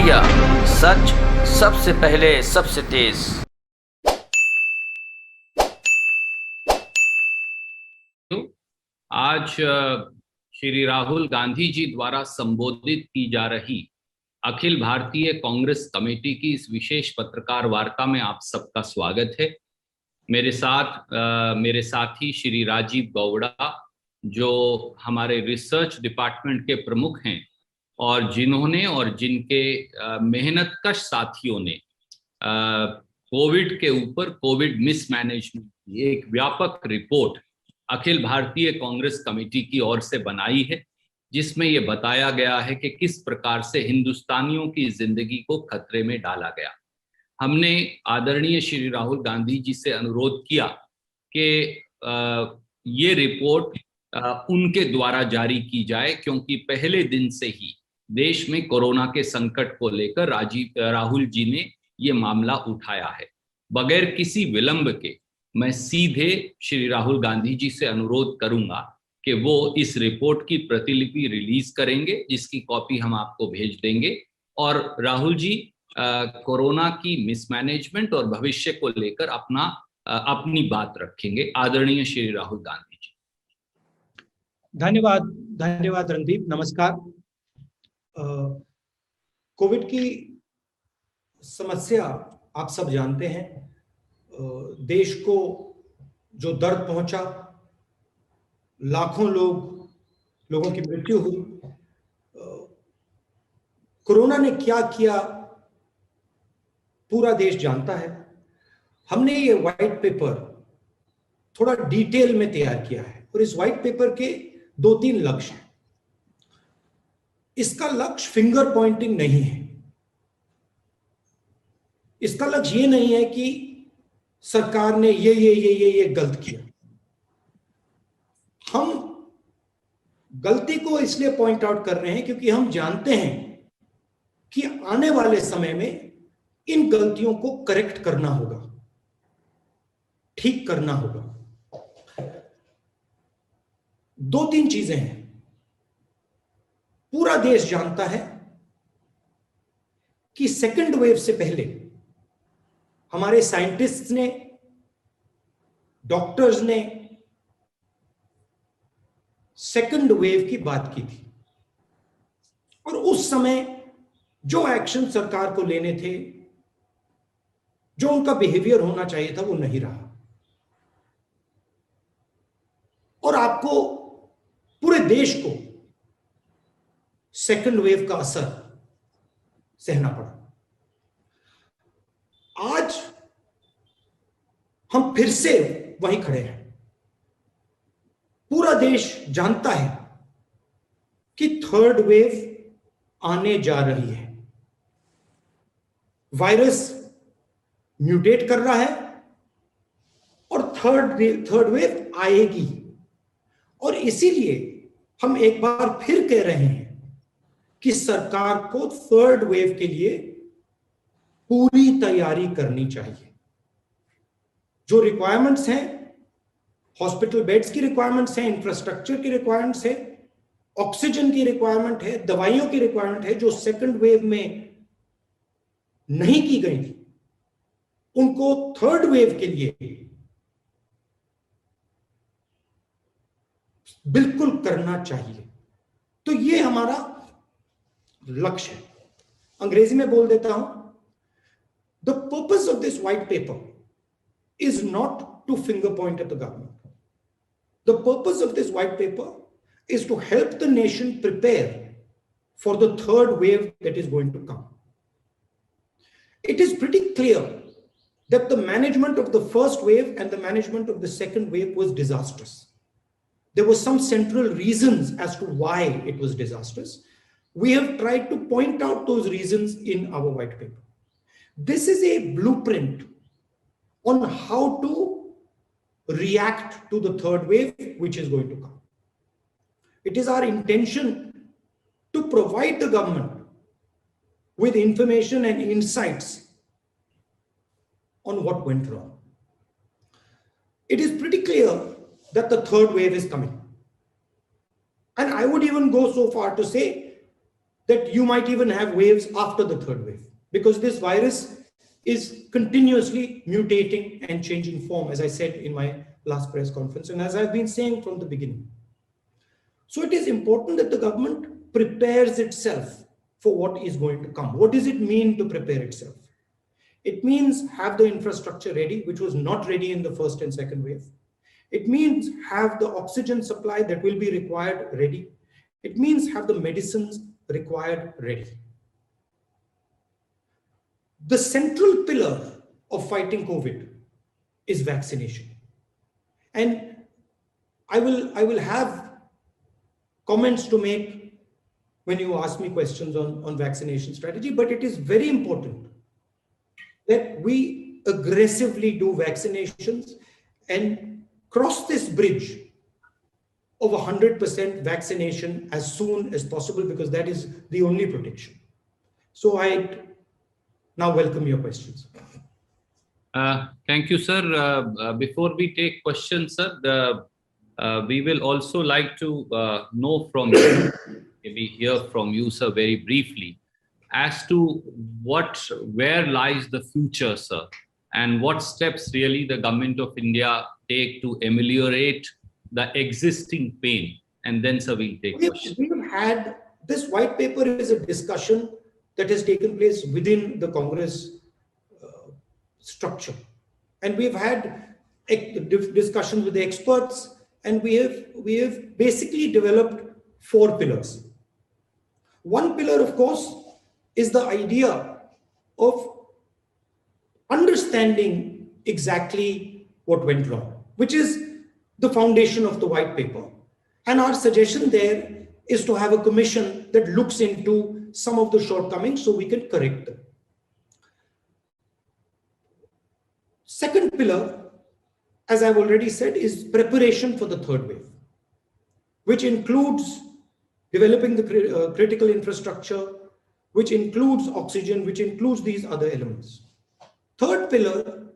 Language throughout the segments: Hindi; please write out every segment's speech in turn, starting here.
इंडिया, सच सबसे पहले सबसे तेज। आज श्री राहुल गांधी जी द्वारा संबोधित की जा रही अखिल भारतीय कांग्रेस कमेटी की इस विशेष पत्रकार वार्ता में आप सबका स्वागत है। मेरे साथी श्री राजीव गौड़ा, जो हमारे रिसर्च डिपार्टमेंट के प्रमुख हैं और जिन्होंने और जिनके मेहनतकश साथियों ने कोविड के ऊपर कोविड मिसमैनेजमेंट की एक व्यापक रिपोर्ट अखिल भारतीय कांग्रेस कमेटी की ओर से बनाई है, जिसमें यह बताया गया है कि किस प्रकार से हिंदुस्तानियों की जिंदगी को खतरे में डाला गया। हमने आदरणीय श्री राहुल गांधी जी से अनुरोध किया कि ये रिपोर्ट उनके द्वारा जारी की जाए, क्योंकि पहले दिन से ही देश में कोरोना के संकट को लेकर राहुल जी ने ये मामला उठाया है। बगैर किसी विलंब के मैं सीधे श्री राहुल गांधी जी से अनुरोध करूंगा कि वो इस रिपोर्ट की प्रतिलिपि रिलीज करेंगे, जिसकी कॉपी हम आपको भेज देंगे। और राहुल जी कोरोना की मिसमैनेजमेंट और भविष्य को लेकर अपनी बात रखेंगे। आदरणीय श्री राहुल गांधी जी। धन्यवाद रणदीप। नमस्कार। कोविड की समस्या आप सब जानते हैं। देश को जो दर्द पहुंचा, लाखों लोगों की मृत्यु हुई, कोरोना ने क्या किया पूरा देश जानता है। हमने ये व्हाइट पेपर थोड़ा डिटेल में तैयार किया है और इस व्हाइट पेपर के 2-3 लक्ष्य हैं। इसका लक्ष्य फिंगर पॉइंटिंग नहीं है। इसका लक्ष्य ये नहीं है कि सरकार ने ये गलत किया। हम गलती को इसलिए पॉइंट आउट कर रहे हैं क्योंकि हम जानते हैं कि आने वाले समय में इन गलतियों को करेक्ट करना होगा, ठीक करना होगा। 2-3 चीजें हैं। पूरा देश जानता है कि सेकंड वेव से पहले हमारे साइंटिस्ट्स ने, डॉक्टर्स ने सेकंड वेव की बात की थी और उस समय जो एक्शन सरकार को लेने थे, जो उनका बिहेवियर होना चाहिए था, वो नहीं रहा। और आपको, पूरे देश को सेकंड वेव का असर सहना पड़ा। आज हम फिर से वहीं खड़े हैं। पूरा देश जानता है कि थर्ड वेव आने जा रही है। वायरस म्यूटेट कर रहा है और थर्ड वेव आएगी। और इसीलिए हम एक बार फिर कह रहे हैं कि सरकार को थर्ड वेव के लिए पूरी तैयारी करनी चाहिए। जो रिक्वायरमेंट्स हैं, हॉस्पिटल बेड्स की रिक्वायरमेंट्स हैं, इंफ्रास्ट्रक्चर की रिक्वायरमेंट्स है, ऑक्सीजन की रिक्वायरमेंट है, दवाइयों की रिक्वायरमेंट है, जो सेकंड वेव में नहीं की गई थी, उनको थर्ड वेव के लिए बिल्कुल करना चाहिए। तो ये हमारा लक्ष्य है। अंग्रेजी में बोल देता हूं, the purpose of this white paper is not to finger point at the government. The purpose of this white paper is to help the nation prepare for the third wave that is going to come. It is pretty clear that the management of the first wave and the management of the second wave was disastrous. There were some central reasons as to why it was disastrous. We have tried to point out those reasons in our white paper. This is a blueprint on how to react to the third wave which is going to come. It is our intention to provide the government with information and insights on what went wrong. It is pretty clear that the third wave is coming. And I would even go so far to say that you might even have waves after the third wave, because this virus is continuously mutating and changing form, as I said in my last press conference, and as I've been saying from the beginning. So it is important that the government prepares itself for what is going to come. What does it mean to prepare itself? It means have the infrastructure ready, which was not ready in the first and second wave. It means have the oxygen supply that will be required ready. It means have the medicines required ready. The central pillar of fighting COVID is vaccination. And I will have comments to make when you ask me questions on vaccination strategy, but it is very important that we aggressively do vaccinations and cross this bridge of 100% vaccination as soon as possible, because that is the only protection. So I now welcome your questions. Thank you, sir. Before we take questions, sir, we will also like to know from you, maybe hear from you, sir, very briefly, as to where lies the future, sir, and what steps really the government of India take to ameliorate the existing pain. And then, sir, we'll take questions. We have had this white paper is a discussion that has taken place within the Congress structure, and we've had discussions with the experts, and we have basically developed 4 pillars. One pillar, of course, is the idea of understanding exactly what went wrong, which is the foundation of the white paper. And our suggestion there is to have a commission that looks into some of the shortcomings so we can correct them. Second pillar, as I've already said, is preparation for the third wave, which includes developing the critical infrastructure, which includes oxygen, which includes these other elements. Third pillar,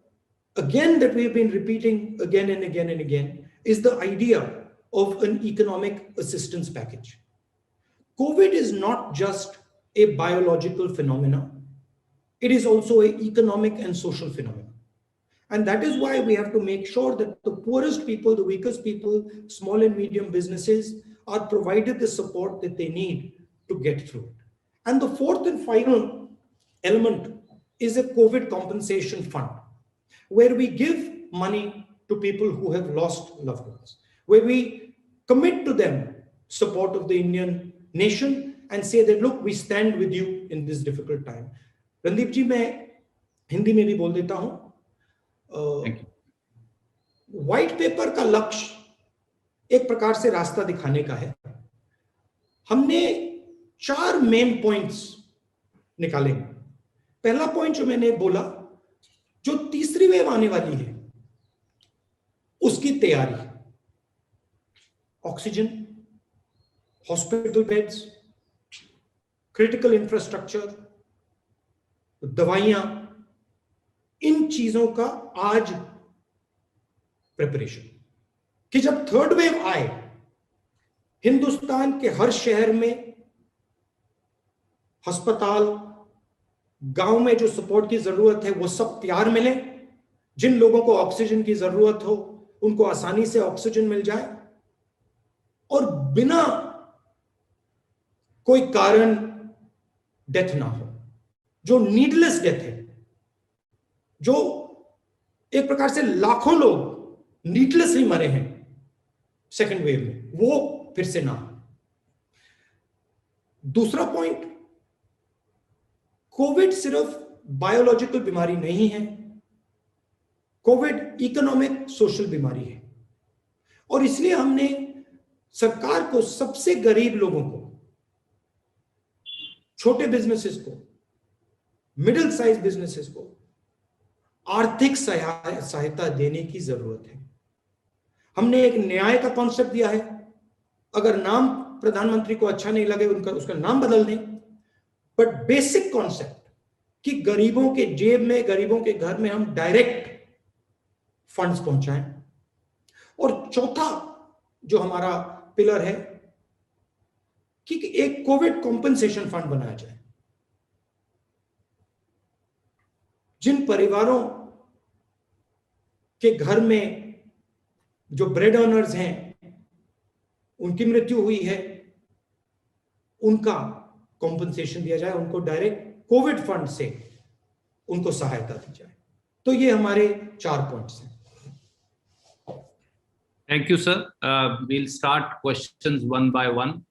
again, that we've been repeating again and again and again, is the idea of an economic assistance package. COVID is not just a biological phenomenon. It is also an economic and social phenomenon. And that is why we have to make sure that the poorest people, the weakest people, small and medium businesses are provided the support that they need to get through it. And the fourth and final element is a COVID compensation fund, where we give money to people who have lost loved ones, where we commit to them support of the Indian nation and say that, look, we stand with you in this difficult time. Randeep ji, मैं हिंदी में भी बोल देता हूं. व्हाइट पेपर का लक्ष्य एक प्रकार से रास्ता दिखाने का है. हमने 4 मेन पॉइंट्स निकाले. पहला पॉइंट जो मैंने बोला, जो तीसरी वेव आने वाली है उसकी तैयारी, oxygen, hospital beds, critical infrastructure, दवाइयां, इन चीजों का आज प्रिपरेशन, कि जब थर्ड वेव आए हिंदुस्तान के हर शहर में अस्पताल, गांव में जो सपोर्ट की जरूरत है वो सब तैयार मिले. जिन लोगों को ऑक्सीजन की जरूरत हो उनको आसानी से ऑक्सीजन मिल जाए, और बिना कोई कारण डेथ ना हो. जो नीडलेस डेथ है, जो एक प्रकार से लाखों लोग नीडलेसली मरे हैं सेकेंड वेव में, वो फिर से ना हो. दूसरा पॉइंट, कोविड सिर्फ बायोलॉजिकल बीमारी नहीं है, कोविड इकोनॉमिक सोशल बीमारी है. और इसलिए हमने सरकार को सबसे गरीब लोगों को, छोटे बिजनेसेस को, मिडिल साइज बिजनेसेस को आर्थिक सहायता देने की जरूरत है. हमने एक न्याय का कॉन्सेप्ट दिया है. अगर नाम प्रधानमंत्री को अच्छा नहीं लगे उसका नाम बदल दें, बट बेसिक कॉन्सेप्ट कि गरीबों के जेब में, गरीबों के घर में हम डायरेक्ट फंड्स पहुंचाएं. और चौथा जो हमारा पिलर है, कि एक कोविड कॉम्पनसेशन फंड बनाया जाए। जिन परिवारों के घर में जो ब्रेड अर्नर्स हैं, उनकी मृत्यु हुई है, उनका कॉम्पनसेशन दिया जाए, उनको डायरेक्ट कोविड फंड से उनको सहायता दी जाए। तो ये हमारे 4 पॉइंट्स हैं। Thank you, sir. We'll start questions one by one.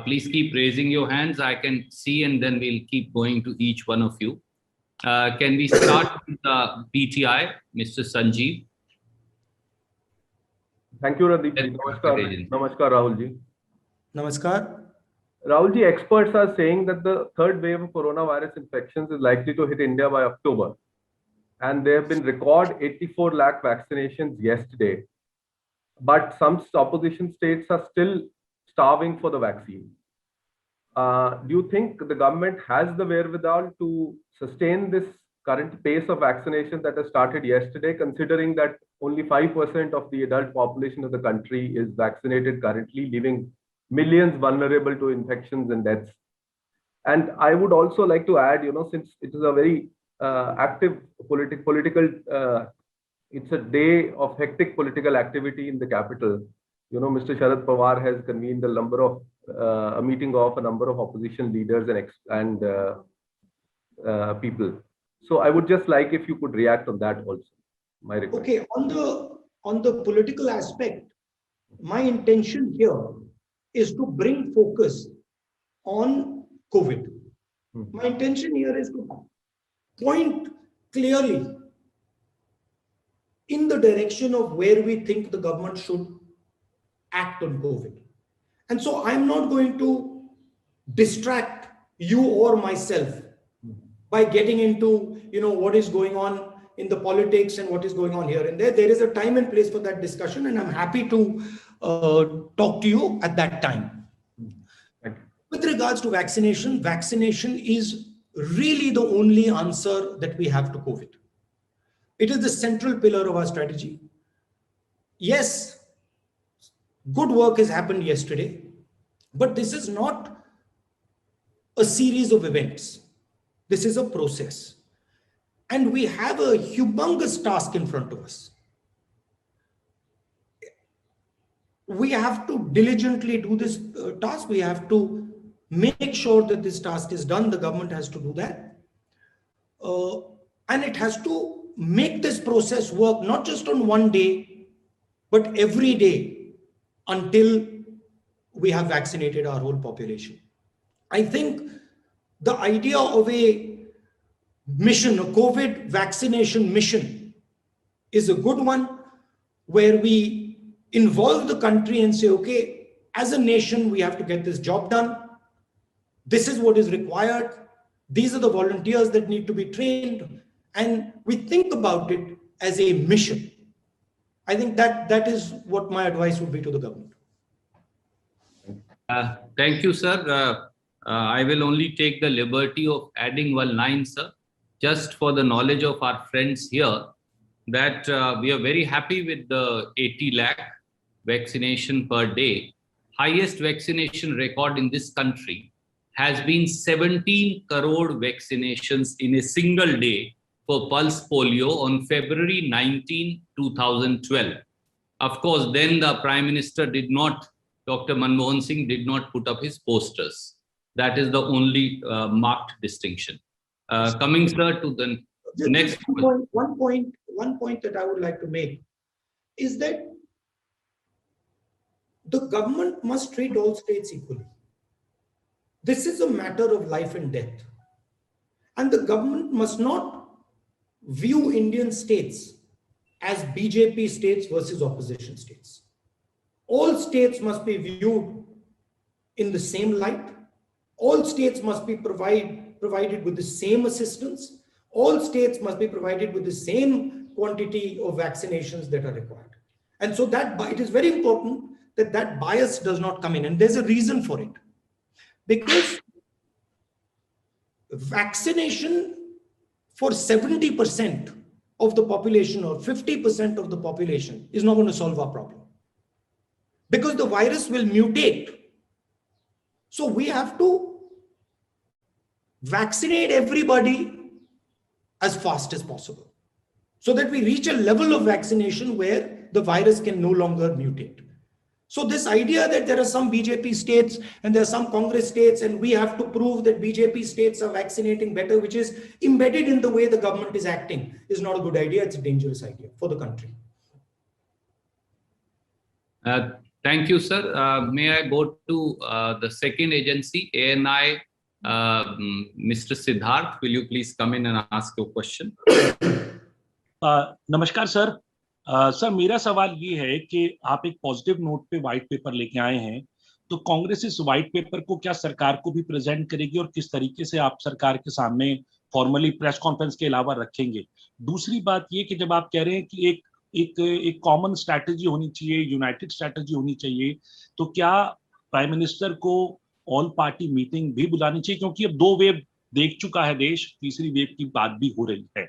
Please keep raising your hands. I can see, and then we'll keep going to each one of you. Can we start with the PTI, Mr. Sanjeev? Thank you, Randeep ji. Namaskar, Rahul ji. Namaskar. Rahul ji, experts are saying that the third wave of coronavirus infections is likely to hit India by October. And there have been record 84 lakh vaccinations yesterday. But some opposition states are still starving for the vaccine. Do you think the government has the wherewithal to sustain this current pace of vaccination that has started yesterday, considering that only 5% of the adult population of the country is vaccinated currently, leaving millions vulnerable to infections and deaths? And I would also like to add, since it is a very active political it's a day of hectic political activity in the capital. Mr. Sharad Pawar has convened a meeting of a number of opposition leaders and people. So I would just like if you could react on that also. My request. Okay, on the political aspect, my intention here is to bring focus on COVID. My intention here is to point clearly in the direction of where we think the government should act on COVID. And so I'm not going to distract you or myself by getting into, what is going on in the politics and what is going on here and there. There is a time and place for that discussion, and I'm happy to talk to you at that time. With regards to vaccination, vaccination is really the only answer that we have to COVID. It is the central pillar of our strategy. Yes, good work has happened yesterday, but this is not a series of events. This is a process. And we have a humongous task in front of us. We have to diligently do this task. We have to make sure that this task is done. The government has to do that. And it has to make this process work not just on one day, but every day until we have vaccinated our whole population. I think the idea of a mission, a COVID vaccination mission, is a good one, where we involve the country and say, okay, as a nation, we have to get this job done. This is what is required. These are the volunteers that need to be trained. And we think about it as a mission. I think that is what my advice would be to the government. Thank you, sir. I will only take the liberty of adding one line, sir, just for the knowledge of our friends here, that we are very happy with the 80 lakh vaccination per day. Highest vaccination record in this country has been 17 crore vaccinations in a single day for pulse polio on February 19, 2012. Of course, then the Prime Minister Dr. Manmohan Singh did not put up his posters. That is the only marked distinction. Coming, sir, to the next point. One point that I would like to make is that the government must treat all states equally. This is a matter of life and death. And the government must not view Indian states as BJP states versus opposition states. All states must be viewed in the same light. All states must be provided with the same assistance. All states must be provided with the same quantity of vaccinations that are required. And so that it is very important that bias does not come in. And there's a reason for it. Because vaccination for 70% of the population or 50% of the population is not going to solve our problem. Because the virus will mutate So we have to vaccinate everybody as fast as possible so that we reach a level of vaccination where the virus can no longer mutate. So this idea that there are some BJP states and there are some Congress states and we have to prove that BJP states are vaccinating better, which is embedded in the way the government is acting, is not a good idea. It's a dangerous idea for the country. Thank you, sir. May I go to the second agency, ANI, Mr. Siddharth, will you please come in and ask your question? नमस्कार सर। सर मेरा सवाल ये है कि आप एक पॉजिटिव नोट पे व्हाइट पेपर लेके आए हैं, तो कांग्रेस इस व्हाइट पेपर को क्या सरकार को भी प्रेजेंट करेगी और किस तरीके से आप सरकार के सामने फॉर्मली प्रेस कॉन्फ्रेंस के अलावा रखेंगे? दूसरी बात ये कि जब आप कह रहे हैं कि एक कॉमन स्ट्रैटेजी होनी चाहिए, यूनाइटेड स्ट्रैटेजी होनी चाहिए, तो क्या प्राइम मिनिस्टर को ऑल पार्टी मीटिंग भी बुलानी चाहिए? क्योंकि अब 2 वेव देख चुका है देश, तीसरी वेव की बात भी हो रही है।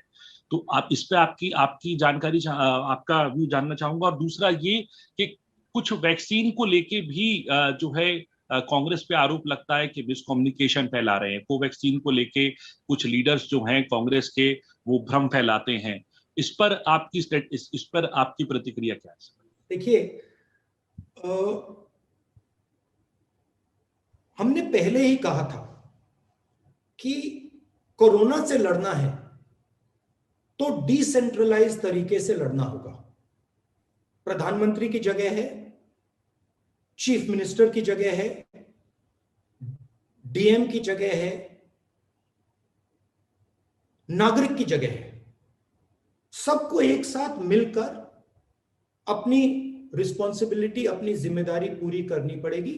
तो आप इस पे आपकी जानकारी, आपका व्यू जानना चाहूंगा। और दूसरा ये कि कुछ वैक्सीन को लेके भी जो है कांग्रेस पे आरोप लगता है कि मिसकम्युनिकेशन फैला रहे हैं। कोवैक्सीन को लेके कुछ लीडर्स जो हैं कांग्रेस के, वो भ्रम फैलाते हैं। इस पर आपकी प्रतिक्रिया क्या है? देखिए, हमने पहले ही कहा था कि कोरोना से लड़ना है तो डिसेंट्रलाइज तरीके से लड़ना होगा। प्रधानमंत्री की जगह है, चीफ मिनिस्टर की जगह है, डीएम की जगह है, नागरिक की जगह है। सबको एक साथ मिलकर अपनी रिस्पॉन्सिबिलिटी, अपनी जिम्मेदारी पूरी करनी पड़ेगी,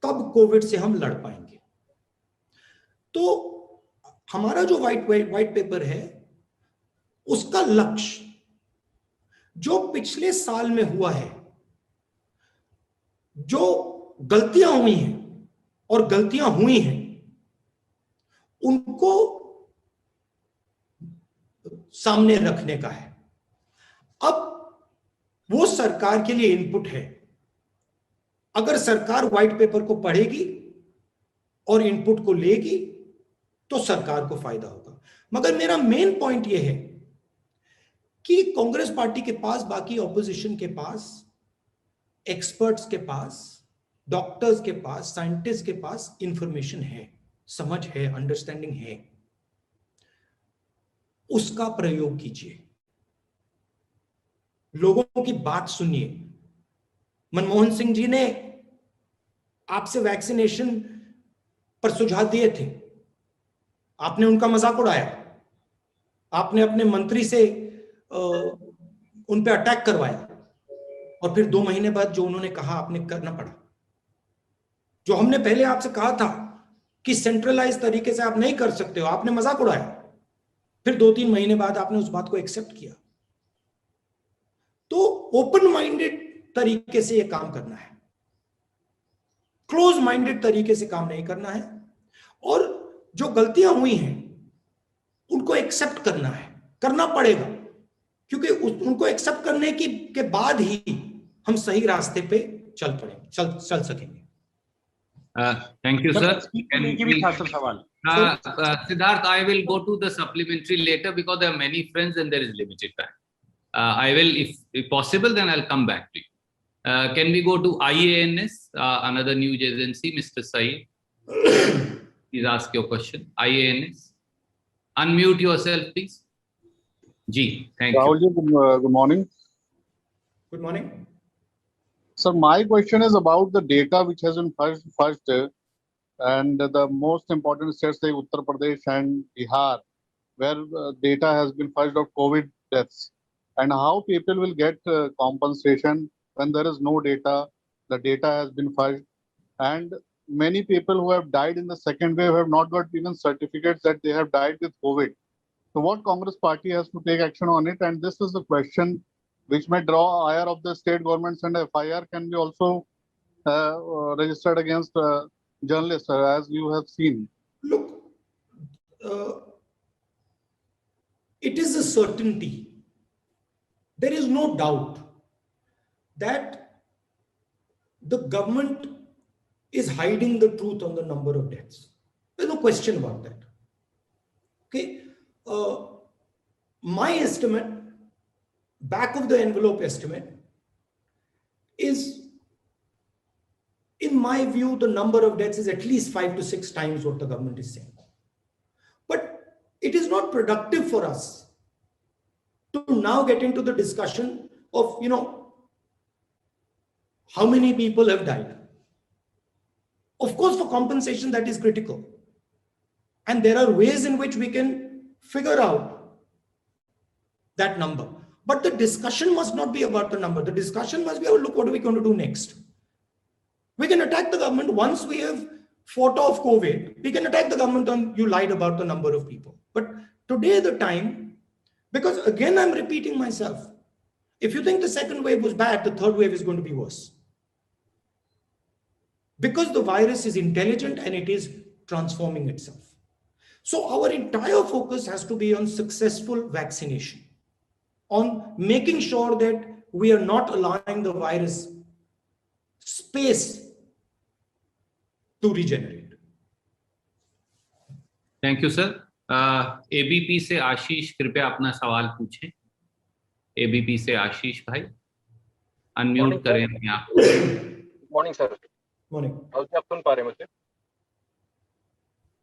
तब कोविड से हम लड़ पाएंगे। तो हमारा जो व्हाइट पेपर है, उसका लक्ष्य जो पिछले साल में हुआ है, जो गलतियां हुई हैं और गलतियां हुई हैं, उनको सामने रखने का है। अब वो सरकार के लिए इनपुट है। अगर सरकार व्हाइट पेपर को पढ़ेगी और इनपुट को लेगी तो सरकार को फायदा होगा। मगर मेरा मेन पॉइंट यह है कि कांग्रेस पार्टी के पास, बाकी ऑपोजिशन के पास, एक्सपर्ट्स के पास, डॉक्टर्स के पास, साइंटिस्ट के पास इंफॉर्मेशन है, समझ है, अंडरस्टैंडिंग है। उसका प्रयोग कीजिए, लोगों की बात सुनिए। मनमोहन सिंह जी ने आपसे वैक्सीनेशन पर सुझाव दिए थे, आपने उनका मजाक उड़ाया, आपने अपने मंत्री से उन पे अटैक करवाया, और फिर 2 महीने बाद जो उन्होंने कहा आपने करना पड़ा। जो हमने पहले आपसे कहा था कि सेंट्रलाइज तरीके से आप नहीं कर सकते हो, आपने मजाक उड़ाया, फिर 2-3 महीने बाद आपने उस बात को एक्सेप्ट किया। तो ओपन माइंडेड तरीके से यह काम करना है, क्लोज माइंडेड तरीके से काम नहीं करना है। और जो गलतियां हुई हैं उनको एक्सेप्ट करना है, करना पड़ेगा, क्योंकि उनको एक्सेप्ट करने के बाद ही हम सही रास्ते पे चल सकेंगे। Thank you, sir. Siddharth, I will go to the supplementary later because there are many friends and there is limited time. I will, if possible, then I'll come back to you. Can we go to IANS, another news agency, Mr. Saeed? Please ask your question. IANS. Unmute yourself, please. Ji, thank Rahul you. Good morning. Good morning. So my question is about the data which has been first and the most important states like Uttar Pradesh and Bihar, where data has been fudged of COVID deaths, and how people will get compensation when there is no data, the data has been fudged, and many people who have died in the second wave have not got even certificates that they have died with COVID. So what Congress party has to take action on it, and this is the question which may draw ire of the state governments, and FIR can be also registered against journalists, as you have seen. Look, it is a certainty. There is no doubt that the government is hiding the truth on the number of deaths. There's no question about that. Okay, my estimate, back of the envelope estimate, is, in my view, the number of deaths is at least 5 to 6 times what the government is saying. But it is not productive for us to now get into the discussion of, how many people have died. Of course, for compensation, that is critical. And there are ways in which we can figure out that number. But the discussion must not be about the number. The discussion must be, oh, look, what are we going to do next? We can attack the government once we have fought off COVID. We can attack the government on, you lied about the number of people. But today the time, because again, I'm repeating myself. If you think the second wave was bad, the third wave is going to be worse. Because the virus is intelligent and it is transforming itself. So our entire focus has to be on successful vaccination, on making sure that we are not allowing the virus space to regenerate. Thank you sir. ABP से आशीष, कृपया अपना सवाल पूछें. एबीपी से आशीष भाई, अनम्यूट करें अपने आप. Morning sir. मॉर्निंग. आप सुन पा रहे हैं मुझे?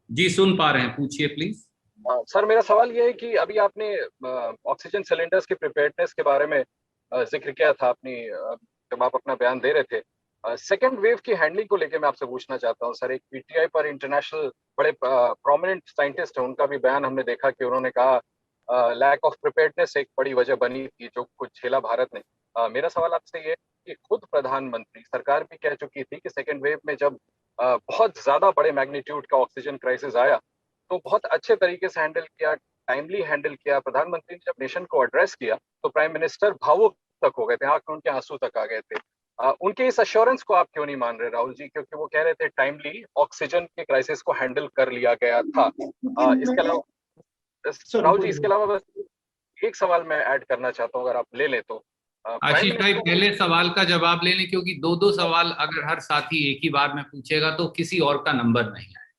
जी सुन पा रहे हैं, पूछिए प्लीज. सर, मेरा सवाल ये है कि अभी आपने ऑक्सीजन सिलेंडर्स की प्रिपेयर्डनेस के बारे में जिक्र किया था अपनी, जब आप अपना बयान दे रहे थे. सेकेंड वेव की हैंडलिंग को लेकर मैं आपसे पूछना चाहता हूं सर. एक पीटीआई पर इंटरनेशनल बड़े प्रोमिनेंट साइंटिस्ट हैं, उनका भी बयान हमने देखा कि उन्होंने कहा लैक ऑफ प्रिपेयर्डनेस एक बड़ी वजह बनी थी जो कुछ झेला भारत ने. मेरा सवाल आपसे ये है कि खुद प्रधानमंत्री, सरकार भी कह चुकी थी कि सेकेंड वेव में जब बहुत ज्यादा बड़े मैग्नीट्यूड का ऑक्सीजन क्राइसिस आया तो बहुत अच्छे तरीके से हैंडल किया, टाइमली हैंडल किया. प्रधानमंत्री ने जब नेशन को एड्रेस किया तो प्राइम मिनिस्टर भावुक तक हो गए थे, आंख में उनके आंसू तक आ गए थे. उनके इस अश्योरेंस को आप क्यों नहीं मान रहे राहुल जी? क्योंकि वो कह रहे थे टाइमली ऑक्सीजन के क्राइसिस को हैंडल कर लिया गया था. इसके अलावा राहुल जी, इसके अलावा बस एक सवाल मैं ऐड करना चाहता हूँ, अगर आप ले लें तो. आशीष भाई, पहले सवाल का जवाब ले लें, क्योंकि दो सवाल अगर हर साथी एक ही बार में पूछेगा तो किसी और का नंबर नहीं आए.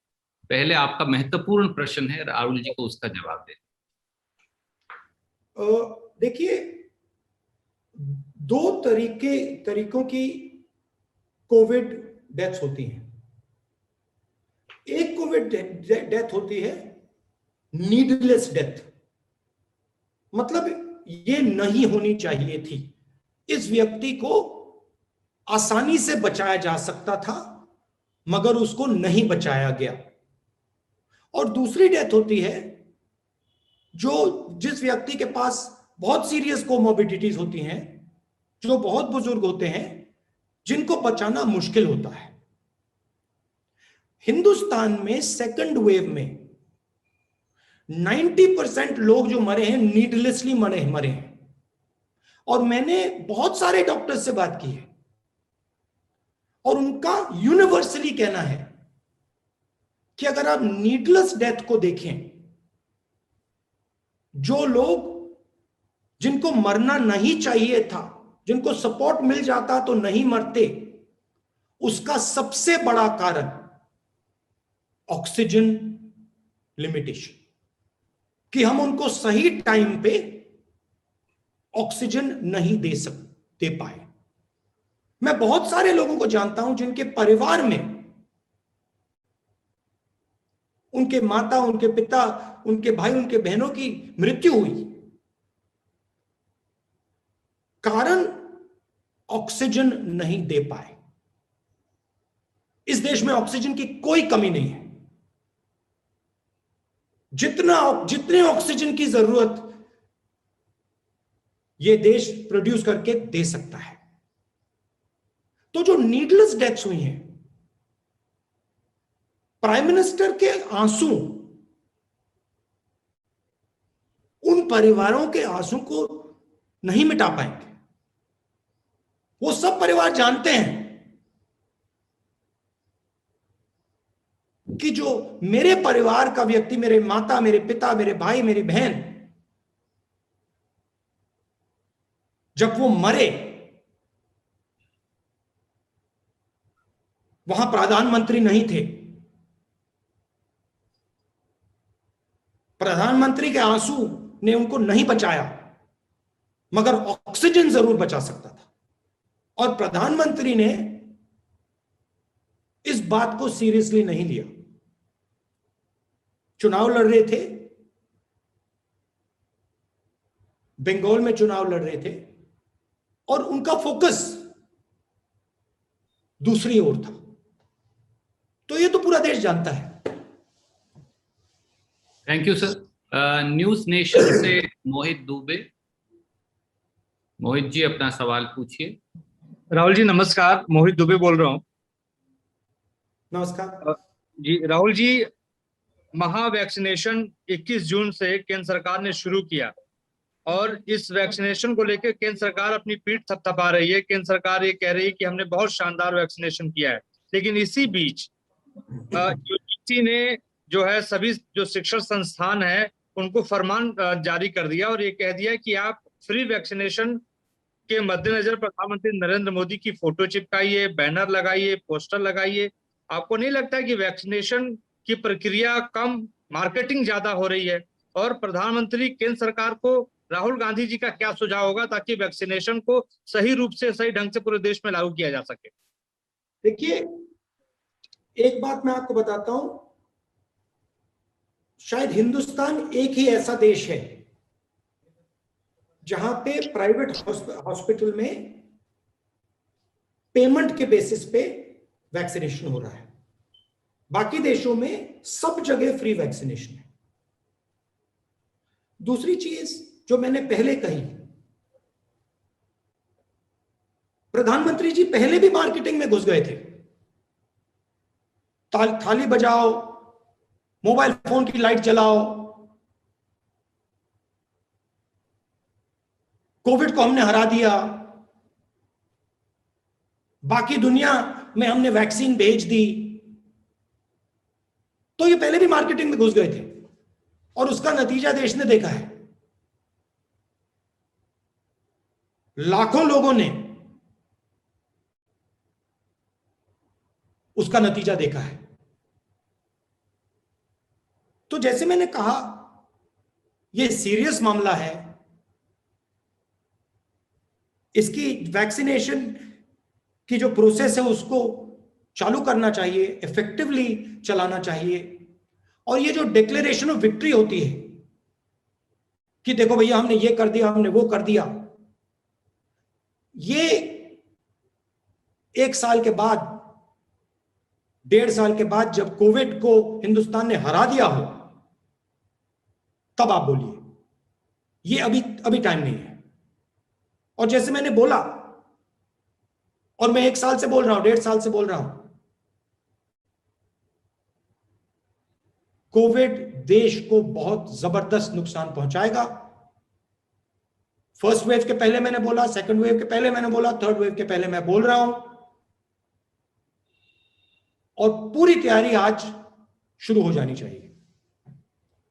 पहले आपका महत्वपूर्ण प्रश्न है, राहुल जी को उसका जवाब दें. देखिए, दो तरीकों की कोविड डेथ्स होती हैं. एक कोविड डेथ होती है नीडलेस डेथ, मतलब ये नहीं होनी चाहिए थी, इस व्यक्ति को आसानी से बचाया जा सकता था मगर उसको नहीं बचाया गया. और दूसरी डेथ होती है जिस व्यक्ति के पास बहुत सीरियस कोमोर्बिडिटीज होती हैं, जो बहुत बुजुर्ग होते हैं, जिनको बचाना मुश्किल होता है. हिंदुस्तान में सेकंड वेव में 90% लोग जो मरे हैं नीडलेसली मरे हैं. और मैंने बहुत सारे डॉक्टर्स से बात की है और उनका यूनिवर्सली कहना है कि अगर आप नीडलेस डेथ को देखें, जो लोग जिनको मरना नहीं चाहिए था, जिनको सपोर्ट मिल जाता तो नहीं मरते, उसका सबसे बड़ा कारण ऑक्सीजन लिमिटेशन, कि हम उनको सही टाइम पे ऑक्सीजन नहीं दे पाए. मैं बहुत सारे लोगों को जानता हूं जिनके परिवार में उनके माता, उनके पिता, उनके भाई, उनके बहनों की मृत्यु हुई. कारण ऑक्सीजन नहीं दे पाए. इस देश में ऑक्सीजन की कोई कमी नहीं है. जितने ऑक्सीजन की जरूरत ये देश प्रोड्यूस करके दे सकता है. तो जो नीडलेस डेथ्स हुई हैं, प्राइम मिनिस्टर के आंसू उन परिवारों के आंसू को नहीं मिटा पाएंगे. वो सब परिवार जानते हैं कि जो मेरे परिवार का व्यक्ति, मेरे माता, मेरे पिता, मेरे भाई, मेरी बहन, जब वो मरे, वहां प्रधानमंत्री नहीं थे। प्रधानमंत्री के आंसू ने उनको नहीं बचाया, मगर ऑक्सीजन जरूर बचा सकता था। और प्रधानमंत्री ने इस बात को सीरियसली नहीं लिया। चुनाव लड़ रहे थे, बंगाल में चुनाव लड़ रहे थे, और उनका फोकस दूसरी ओर था। तो ये तो पूरा देश जानता है। Thank you sir. News nation से मोहित दुबे। मोहित जी अपना सवाल पूछिए। राहुल जी नमस्कार, मोहित दुबे बोल रहा हूँ। नमस्कार जी राहुल जी, महा वैक्सीनेशन 21 जून से केंद्र सरकार ने शुरू किया और इस वैक्सीनेशन को लेकर केंद्र सरकार अपनी पीठ थपथपा रही है। केंद्र सरकार ये कह रही है कि हमने बहुत शानदार वैक्सीनेशन किया है, लेकिन इसी बीच यूजीसी ने जो है सभी जो शिक्षण संस्थान है उनको फरमान जारी कर दिया और ये कह दिया कि आप फ्री वैक्सीनेशन के मद्देनजर प्रधानमंत्री नरेंद्र मोदी की फोटो चिपकाइए, बैनर लगाइए, पोस्टर लगाइए। आपको नहीं लगता है कि वैक्सीनेशन की प्रक्रिया कम, मार्केटिंग ज्यादा हो रही है? और प्रधानमंत्री केंद्र सरकार को राहुल गांधी जी का क्या सुझाव होगा ताकि वैक्सीनेशन को सही रूप से, सही ढंग से पूरे देश में लागू किया जा सके? देखिए, एक बात मैं आपको बताता हूं, शायद हिंदुस्तान एक ही ऐसा देश है जहां पे प्राइवेट हॉस्पिटल में पेमेंट के बेसिस पे वैक्सीनेशन हो रहा है। बाकी देशों में सब जगह फ्री वैक्सीनेशन है। दूसरी चीज जो मैंने पहले कही, प्रधानमंत्री जी पहले भी मार्केटिंग में घुस गए थे। थाली बजाओ, मोबाइल फोन की लाइट जलाओ, कोविड को हमने हरा दिया, बाकी दुनिया में हमने वैक्सीन भेज दी। तो ये पहले भी मार्केटिंग में घुस गए थे और उसका नतीजा देश ने देखा है। लाखों लोगों ने उसका नतीजा देखा है। तो जैसे मैंने कहा, यह सीरियस मामला है। इसकी वैक्सीनेशन की जो प्रोसेस है उसको चालू करना चाहिए, इफेक्टिवली चलाना चाहिए। और ये जो डिक्लेरेशन ऑफ विक्ट्री होती है कि देखो भैया हमने ये कर दिया, हमने वो कर दिया, ये 1 साल के बाद, 1.5 साल के बाद जब कोविड को हिंदुस्तान ने हरा दिया हो तब आप बोलिए। ये अभी टाइम नहीं है। और जैसे मैंने बोला, और मैं 1 साल से बोल रहा हूं, 1.5 साल से बोल रहा हूं, कोविड देश को बहुत जबरदस्त नुकसान पहुंचाएगा। फर्स्ट वेव के पहले मैंने बोला, सेकंड वेव के पहले मैंने बोला, थर्ड वेव के पहले मैं बोल रहा हूं। और पूरी तैयारी आज शुरू हो जानी चाहिए।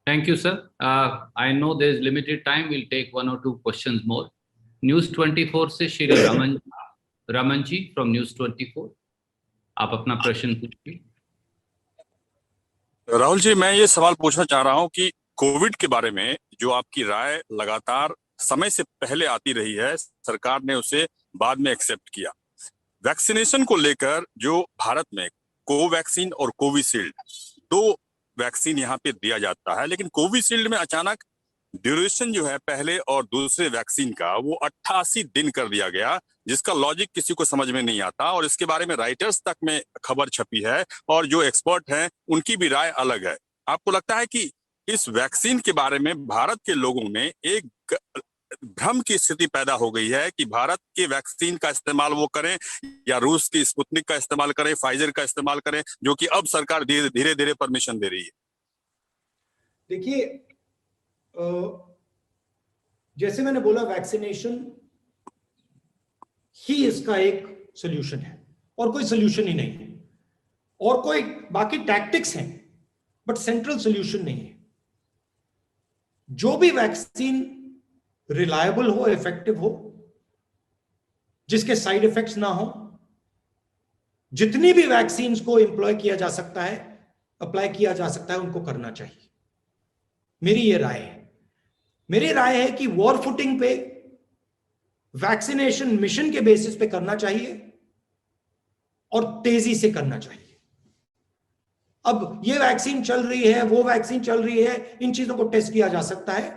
Thank you, sir. I know there is limited time. We'll take 1 or 2 questions more. News 24 से श्री रमन जी from News 24, आप अपना प्रश्न पूछिए। राहुल जी, मैं ये सवाल पूछना चाह रहा हूं कि कोविड के बारे में जो आपकी राय लगातार समय से पहले आती रही है, सरकार ने उसे बाद में एक्सेप्ट किया। वैक्सीनेशन को लेकर जो भारत में कोवैक्सीन और कोविशील्ड 2 वैक्सीन यहाँ पे दिया जाता है, लेकिन कोविशील्ड में अचानक ड्यूरेशन जो है पहले और दूसरे वैक्सीन का वो 88 दिन कर दिया गया, जिसका लॉजिक किसी को समझ में नहीं आता। और इसके बारे में राइटर्स तक में खबर छपी है और जो एक्सपर्ट हैं उनकी भी राय अलग है। आपको लगता है कि इस वैक्सीन के बारे में भारत के लोगों में एक भ्रम की स्थिति पैदा हो गई है कि भारत के वैक्सीन का इस्तेमाल वो करें या रूस की स्पुतनिक का इस्तेमाल करें, फाइजर का इस्तेमाल करें, जो कि अब सरकार धीरे धीरे परमिशन दे रही है? देखिए, जैसे मैंने बोला, वैक्सीनेशन ही इसका एक सॉल्यूशन है और कोई सॉल्यूशन ही नहीं है। और कोई बाकी टैक्टिक्स हैं बट सेंट्रल सॉल्यूशन नहीं है। जो भी वैक्सीन रिलायबल हो, इफेक्टिव हो, जिसके साइड इफेक्ट्स ना हो, जितनी भी वैक्सीन को एम्प्लॉय किया जा सकता है, अप्लाई किया जा सकता है, उनको करना चाहिए। मेरी ये राय है। मेरी राय है कि वॉर फुटिंग पे वैक्सीनेशन मिशन के बेसिस पे करना चाहिए और तेजी से करना चाहिए। अब ये वैक्सीन चल रही है, वो वैक्सीन चल रही है, इन चीजों को टेस्ट किया जा सकता है,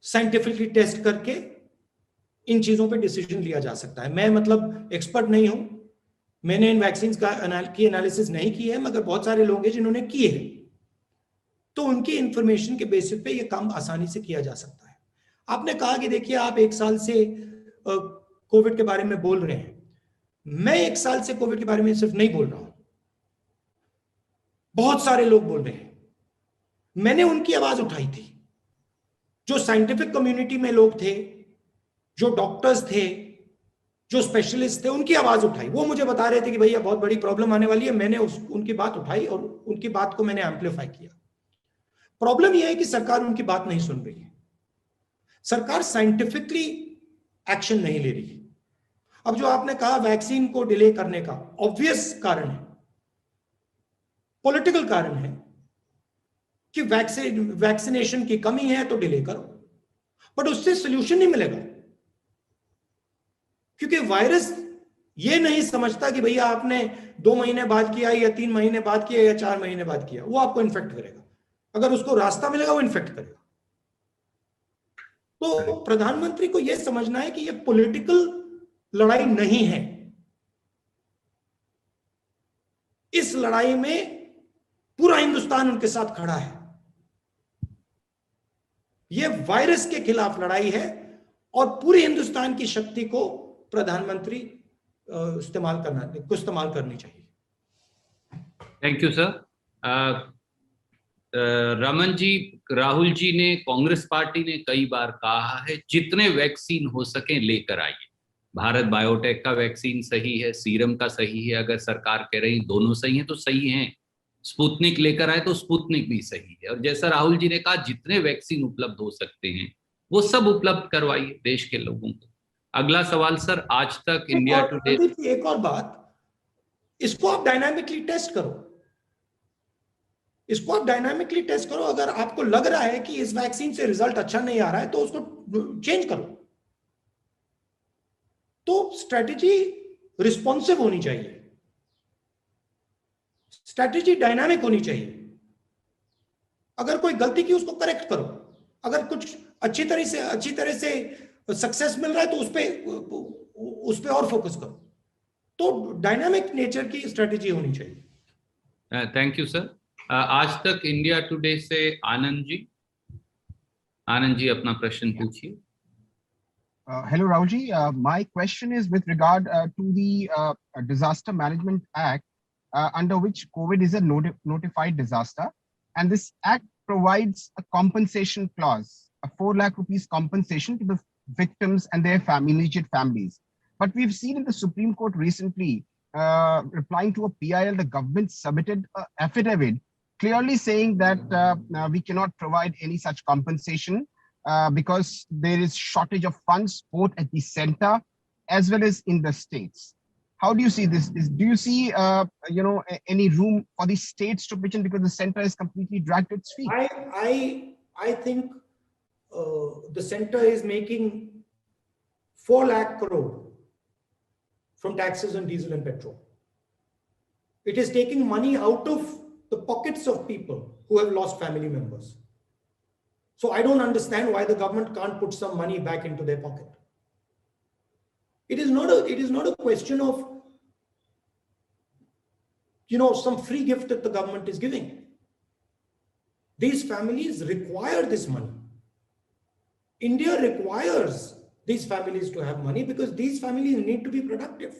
साइंटिफिकली टेस्ट करके इन चीजों पे डिसीजन लिया जा सकता है। मैं मतलब एक्सपर्ट नहीं हूं, मैंने इन वैक्सीन की एनालिसिस नहीं की है, मगर बहुत सारे लोग हैं जिन्होंने किए हैं, तो उनकी इंफॉर्मेशन के बेसिस पे ये काम आसानी से किया जा सकता है। आपने कहा कि देखिए आप 1 साल से कोविड के बारे में बोल रहे हैं। मैं 1 साल से कोविड के बारे में सिर्फ नहीं बोल रहा हूं, बहुत सारे लोग बोल रहे हैं। मैंने उनकी आवाज उठाई थी, जो साइंटिफिक कम्युनिटी में लोग थे, जो डॉक्टर्स थे, जो स्पेशलिस्ट थे, उनकी आवाज उठाई। वो मुझे बता रहे थे कि भैया बहुत बड़ी प्रॉब्लम आने वाली है। मैंने उनकी बात उठाई और उनकी बात को मैंने एम्पलीफाई किया। प्रॉब्लम यह है कि सरकार उनकी बात नहीं सुन रही है, सरकार साइंटिफिकली एक्शन नहीं ले रही है। अब जो आपने कहा वैक्सीन को डिले करने का, ऑब्वियस कारण है, पॉलिटिकल कारण है कि वैक्सीनेशन की कमी है तो डिले करो, बट उससे सोल्यूशन नहीं मिलेगा, क्योंकि वायरस ये नहीं समझता कि भैया आपने 2 महीने बाद किया या 3 महीने बाद किया या 4 महीने बाद किया, वो आपको इन्फेक्ट करेगा। अगर उसको रास्ता मिलेगा वो इन्फेक्ट करेगा। तो प्रधानमंत्री को यह समझना है कि यह पॉलिटिकल लड़ाई नहीं है। इस लड़ाई में पूरा हिंदुस्तान उनके साथ खड़ा है। यह वायरस के खिलाफ लड़ाई है और पूरे हिंदुस्तान की शक्ति को प्रधानमंत्री इस्तेमाल करनी चाहिए। Thank you sir. Raman ji, Rahul ji ने, कांग्रेस पार्टी ने कई बार कहा है जितने वैक्सीन हो सके लेकर आइए। भारत बायोटेक का वैक्सीन सही है, सीरम का सही है, अगर सरकार कह रही दोनों सही है तो सही है। स्पुतनिक लेकर आए तो स्पुतनिक भी सही है। और जैसा राहुल जी ने कहा जितने वैक्सीन उपलब्ध हो सकते हैं वो सब उपलब्ध करवाइए देश के लोगों को। अगला सवाल सर, आज तक इंडिया टुडे। एक और बात, इसको आप डायनामिकली टेस्ट करो, इसको आप डायनामिकली टेस्ट करो। अगर आपको लग रहा है कि इस वैक्सीन से रिजल्ट अच्छा नहीं आ रहा है तो उसको चेंज करो। तो स्ट्रेटेजी रिस्पॉन्सिव होनी चाहिए, स्ट्रेटेजी डायनामिक होनी चाहिए। अगर कोई गलती की उसको करेक्ट करो, अगर कुछ अच्छी तरह से सक्सेस मिल रहा है तो उस पे और फोकस करो। तो डायनामिक नेचर की स्ट्रेटेजी होनी चाहिए। Thank you sir. आज तक इंडिया टुडे से आनंद जी अपना प्रश्न पूछिए। Hello, Rauji. My question is with regard to the Disaster Management Act, under which COVID is a notified disaster. And this act provides a compensation clause, a 4 lakh rupees compensation to the victims and their immediate families. But we've seen in the Supreme Court recently, replying to a PIL, the government submitted an affidavit clearly saying that we cannot provide any such compensation because there is shortage of funds both at the center as well as in the states. How do you see this? Do you see any room for the states to pitch in because the center is completely dragged its feet? I think the center is making 4 lakh crore from taxes on diesel and petrol. It is taking money out of the pockets of people who have lost family members. So I don't understand why the government can't put some money back into their pocket. It is not a question of, some free gift that the government is giving. These families require this money. India requires these families to have money because these families need to be productive.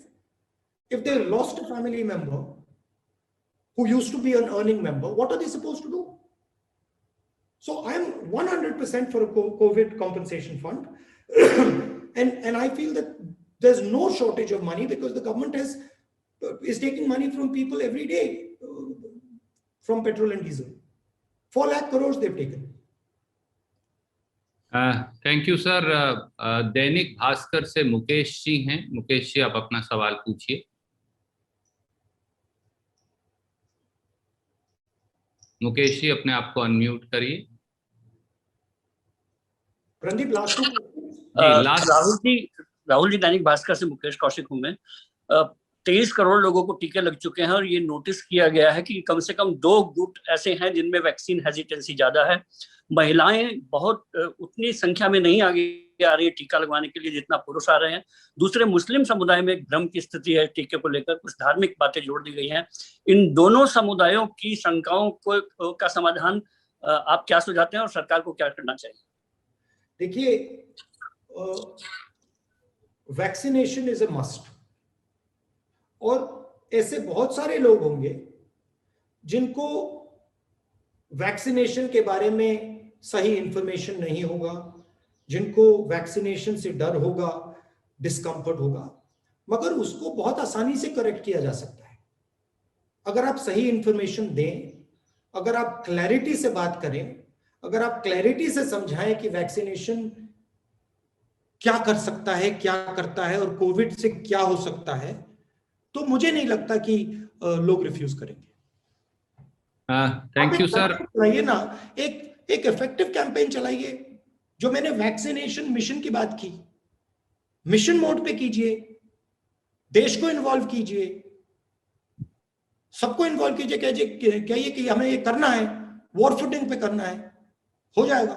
If they lost a family member who used to be an earning member, what are they supposed to do? So I'm 100% for a COVID compensation fund. and I feel that there's no shortage of money because the government is taking money from people every day from petrol and diesel. 4 lakh crores they've taken. Thank you sir. Dainik Bhaskar से मुकेश जी हैं। मुकेश जी, आप अपना सवाल पूछिए। मुकेश जी अपने आप को अनम्यूट करिए। रणदीप लास्ट राहुल जी दैनिक भास्कर से मुकेश कौशिक हूं मैं। 23 करोड़ लोगों को टीके लग चुके हैं और ये नोटिस किया गया है कि कम से कम 2 गुट ऐसे हैं जिनमें वैक्सीन हेजिटेंसी ज्यादा है। महिलाएं बहुत उतनी संख्या में नहीं आगे आ रही है टीका लगवाने के लिए जितना पुरुष आ रहे हैं। दूसरे मुस्लिम समुदाय में एक भ्रम की स्थिति है टीके को लेकर, कुछ धार्मिक बातें जोड़ दी गई हैं। इन दोनों समुदायों की शंकाओं को का समाधान आप क्या सुझाते हैं और सरकार को क्या करना चाहिए? देखिए, वैक्सीनेशन इज ए मस्ट, और ऐसे बहुत सारे लोग होंगे जिनको वैक्सीनेशन के बारे में सही इंफॉर्मेशन नहीं होगा, जिनको वैक्सीनेशन से डर होगा, डिस्कम्फर्ट होगा, मगर उसको बहुत आसानी से करेक्ट किया जा सकता है अगर आप सही इंफॉर्मेशन दें, अगर आप क्लैरिटी से बात करें, अगर आप क्लैरिटी से समझाएं कि वैक्सीनेशन क्या कर सकता है, क्या करता है और कोविड से क्या हो सकता है, तो मुझे नहीं लगता कि लोग रिफ्यूज करेंगे। Thank you sir. चलाइए ना, एक इफेक्टिव कैंपेन चलाइए। जो मैंने वैक्सीनेशन मिशन की बात की, मिशन मोड पे कीजिए, देश को इन्वॉल्व कीजिए, सबको इन्वॉल्व कीजिए, कहिए कि हमें ये करना है, वॉर फुटिंग पे करना है, हो जाएगा।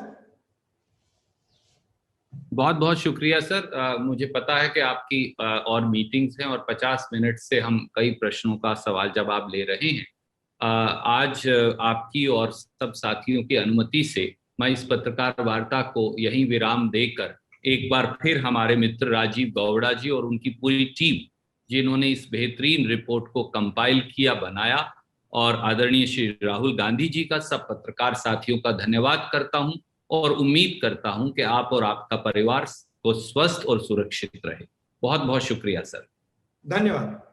बहुत बहुत शुक्रिया सर। मुझे पता है कि आपकी और मीटिंग्स हैं और 50 मिनट से हम कई प्रश्नों का सवाल जवाब ले रहे हैं। आज आपकी और सब साथियों की अनुमति से मैं इस पत्रकार वार्ता को यहीं विराम देकर एक बार फिर हमारे मित्र राजीव गौड़ा जी और उनकी पूरी टीम, जिन्होंने इस बेहतरीन रिपोर्ट को कंपाइल किया, बनाया, और आदरणीय श्री राहुल गांधी जी का, सब पत्रकार साथियों का धन्यवाद करता हूं और उम्मीद करता हूं कि आप और आपका परिवार को स्वस्थ और सुरक्षित रहे। बहुत बहुत शुक्रिया सर। धन्यवाद।